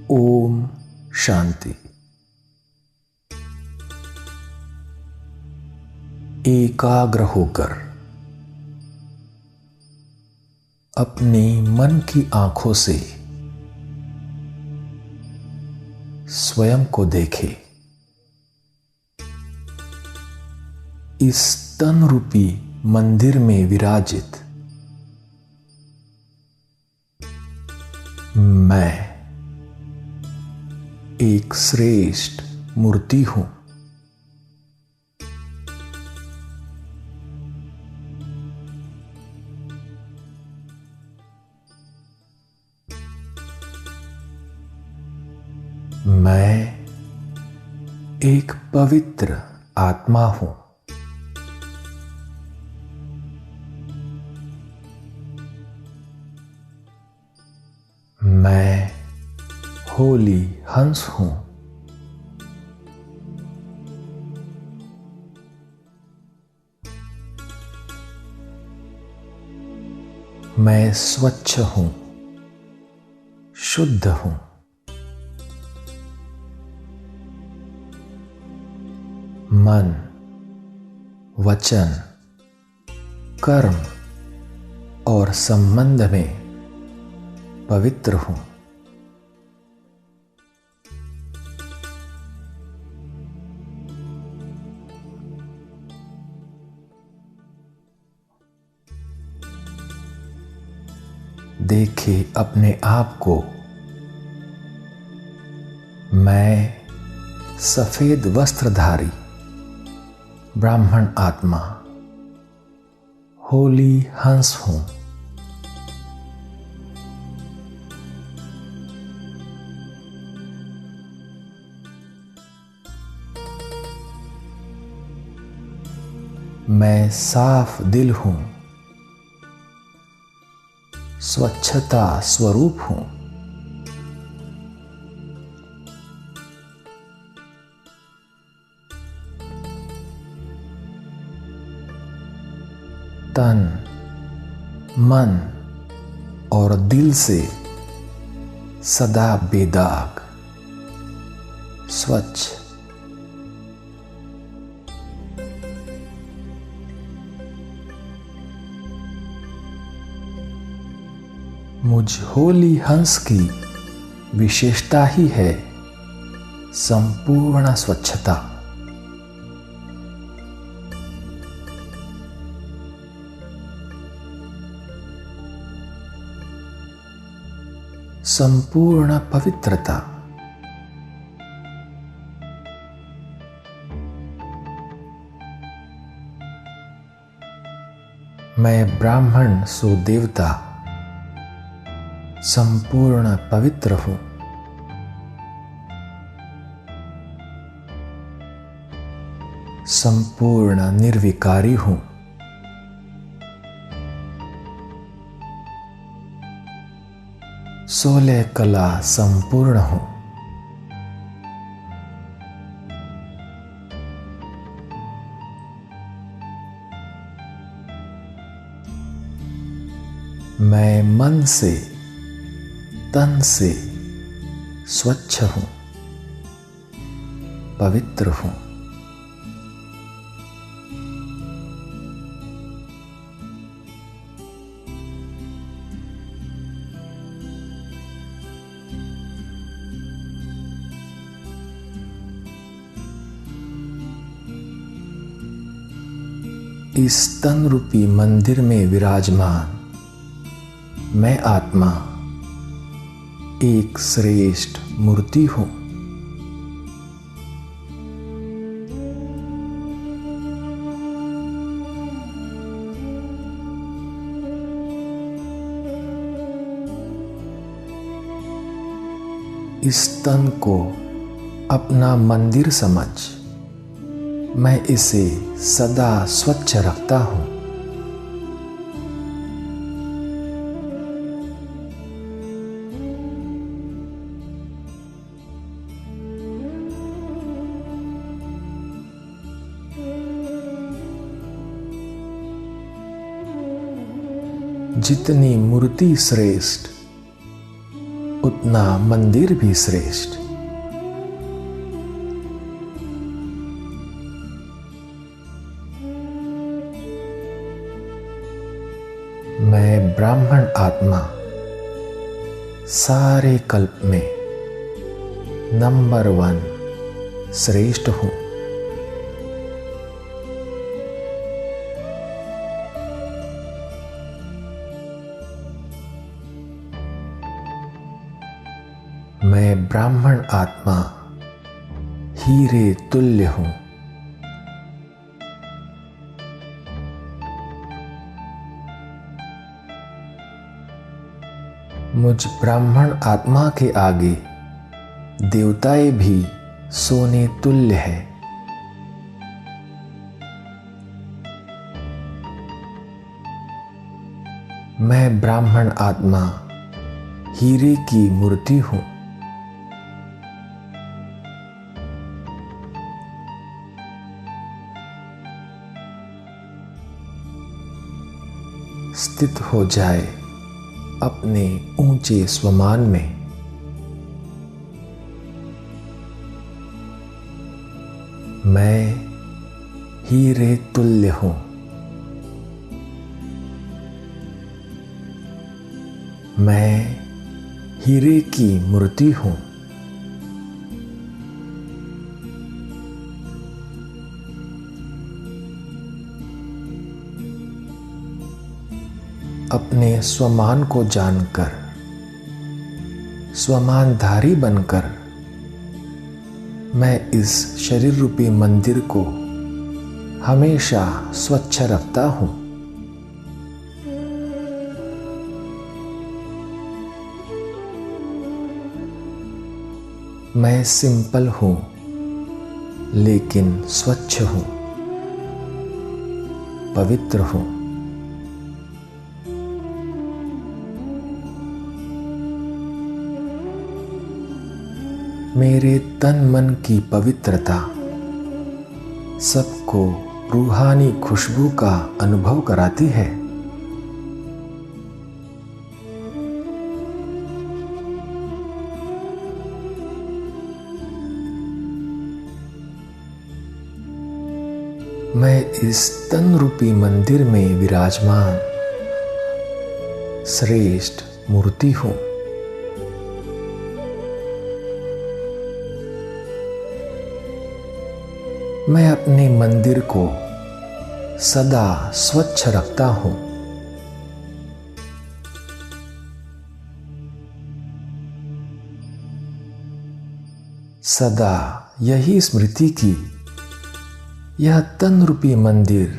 ओम शांति। एकाग्र होकर अपने मन की आंखों से स्वयं को देखे। इस तन रूपी मंदिर में विराजित मैं एक श्रेष्ठ मूर्ति हूं। मैं एक पवित्र आत्मा हूं। मैं होली हंस हूं। मैं स्वच्छ हूं, शुद्ध हूं। मन, वचन, कर्म और संबंध में पवित्र हूं। देखे अपने आप को। मैं सफेद वस्त्रधारी ब्राह्मण आत्मा होली हंस हूं। मैं साफ दिल हूं, स्वच्छता स्वरूप हूं। तन, मन और दिल से सदा बेदाग, स्वच्छ। मुझ होली हंस की विशेषता ही है संपूर्ण स्वच्छता। संपूर्ण पवित्रता। मैं ब्राह्मण सो देवता संपूर्ण पवित्र हूं। संपूर्ण निर्विकारी हूं। सोलह कला संपूर्ण हूं। मैं मन से, तन से स्वच्छ हूं, पवित्र हूं। इस तन रूपी मंदिर में विराजमान मैं आत्मा एक श्रेष्ठ मूर्ति हूं। इस तन को अपना मंदिर समझ मैं इसे सदा स्वच्छ रखता हूं। जितनी मूर्ति श्रेष्ठ उतना मंदिर भी श्रेष्ठ। मैं ब्राह्मण आत्मा सारे कल्प में नंबर 1 श्रेष्ठ हूं। मैं ब्राह्मण आत्मा हीरे तुल्य हूं। मुझ ब्राह्मण आत्मा के आगे देवताएं भी सोने तुल्य है। मैं ब्राह्मण आत्मा हीरे की मूर्ति हूं। स्थित हो जाए अपने ऊंचे स्वमान में। मैं हीरे तुल्य हूं। मैं हीरे की मूर्ति हूं। अपने स्वमान को जानकर, स्वमानधारी बनकर मैं इस शरीर रूपी मंदिर को हमेशा स्वच्छ रखता हूं। मैं सिंपल हूं लेकिन स्वच्छ हूं, पवित्र हूं। मेरे तन मन की पवित्रता सबको रूहानी खुशबू का अनुभव कराती है। मैं इस तन रूपी मंदिर में विराजमान श्रेष्ठ मूर्ति हूं। मैं अपने मंदिर को सदा स्वच्छ रखता हूं। सदा यही स्मृति की यह तन रूपी मंदिर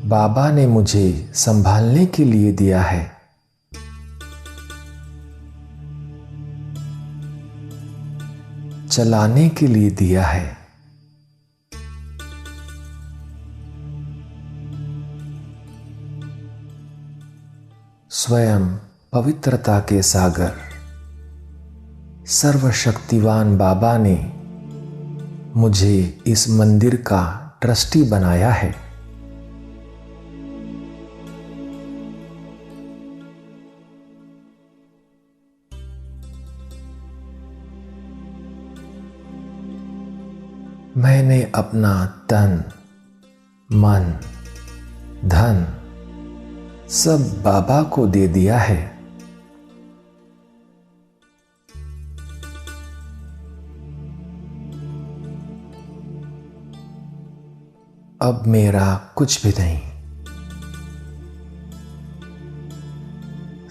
बाबा ने मुझे संभालने के लिए दिया है। चलाने के लिए दिया है। स्वयं पवित्रता के सागर सर्वशक्तिवान बाबा ने मुझे इस मंदिर का ट्रस्टी बनाया है। मैंने अपना तन, मन, धन सब बाबा को दे दिया है। अब मेरा कुछ भी नहीं,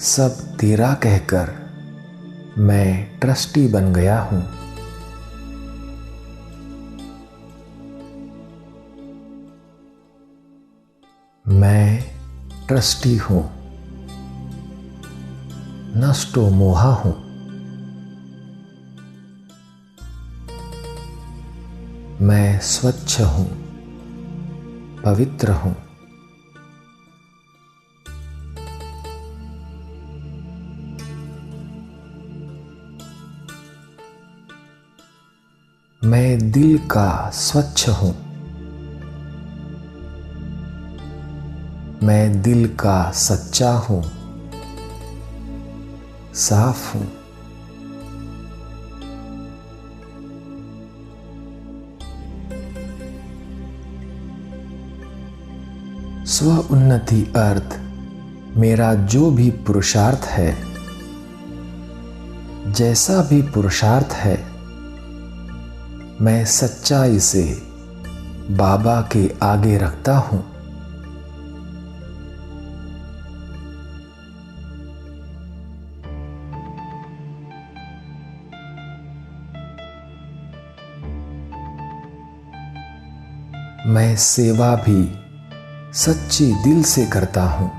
सब तेरा कहकर मैं ट्रस्टी बन गया हूं। मैं ट्रस्टी हूं, नष्टो मोहा हूं। मैं स्वच्छ हूं, पवित्र हूं। मैं दिल का स्वच्छ हूं। मैं दिल का सच्चा हूं, साफ हूं। स्व उन्नति अर्थ मेरा जो भी पुरुषार्थ है, जैसा भी पुरुषार्थ है, मैं सच्चाई से बाबा के आगे रखता हूं। मैं सेवा भी सच्ची दिल से करता हूं।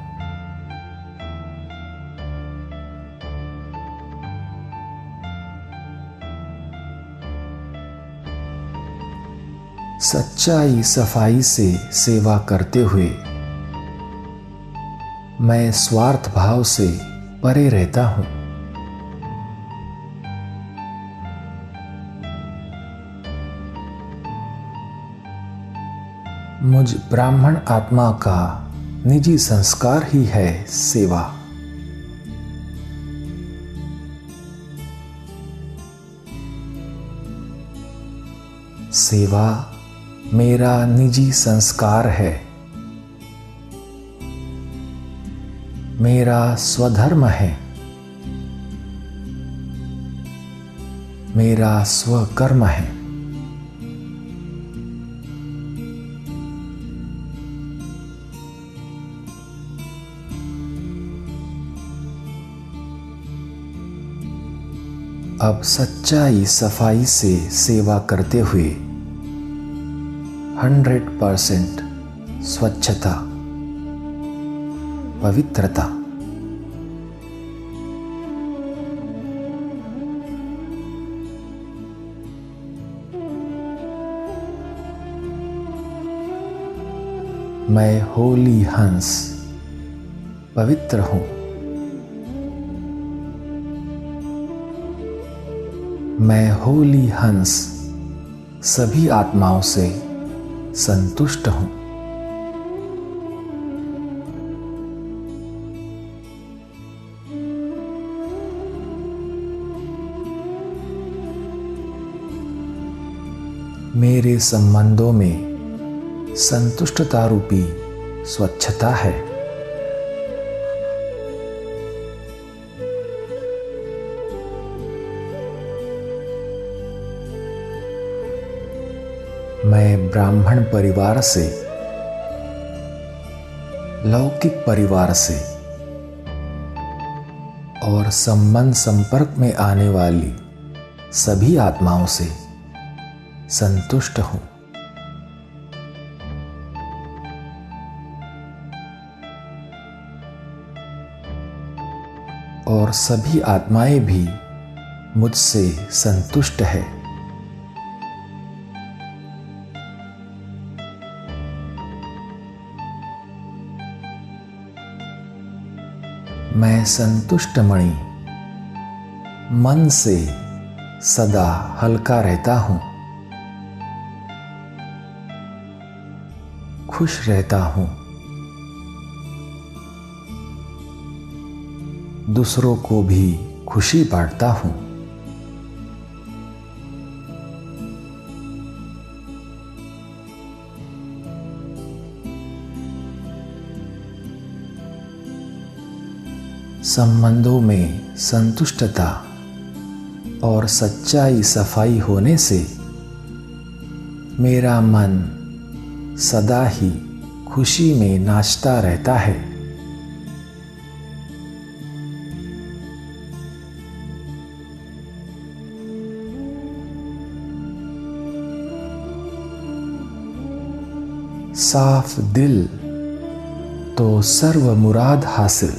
सच्चाई सफाई से सेवा करते हुए मैं स्वार्थ भाव से परे रहता हूं। मुझ ब्राह्मण आत्मा का निजी संस्कार ही है सेवा। सेवा मेरा निजी संस्कार है, मेरा स्वधर्म है, मेरा स्वकर्म है। अब सच्चाई सफाई से सेवा करते हुए 100% स्वच्छता, पवित्रता, मैं होली हंस पवित्र हूं। मैं होली हंस सभी आत्माओं से संतुष्ट हूं। मेरे संबंधों में संतुष्टता रूपी स्वच्छता है। मैं ब्राह्मण परिवार से, लौकिक परिवार से और संबंध संपर्क में आने वाली सभी आत्माओं से संतुष्ट हूं। और सभी आत्माएं भी मुझसे संतुष्ट है। मैं संतुष्ट मणि मन से सदा हल्का रहता हूं, खुश रहता हूं, दूसरों को भी खुशी बांटता हूं। संबंधों में संतुष्टता और सच्चाई सफाई होने से मेरा मन सदा ही खुशी में नाचता रहता है। साफ दिल तो सर्व मुराद हासिल।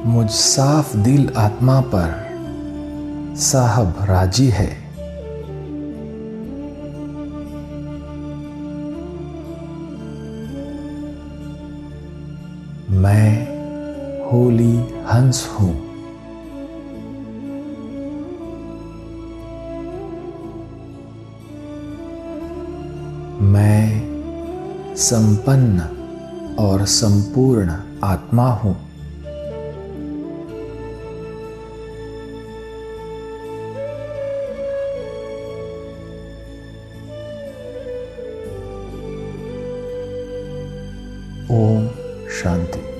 मुझ साफ दिल आत्मा पर साहब राजी है। मैं होली हंस हूं। मैं संपन्न और संपूर्ण आत्मा हूं। ओम शांति।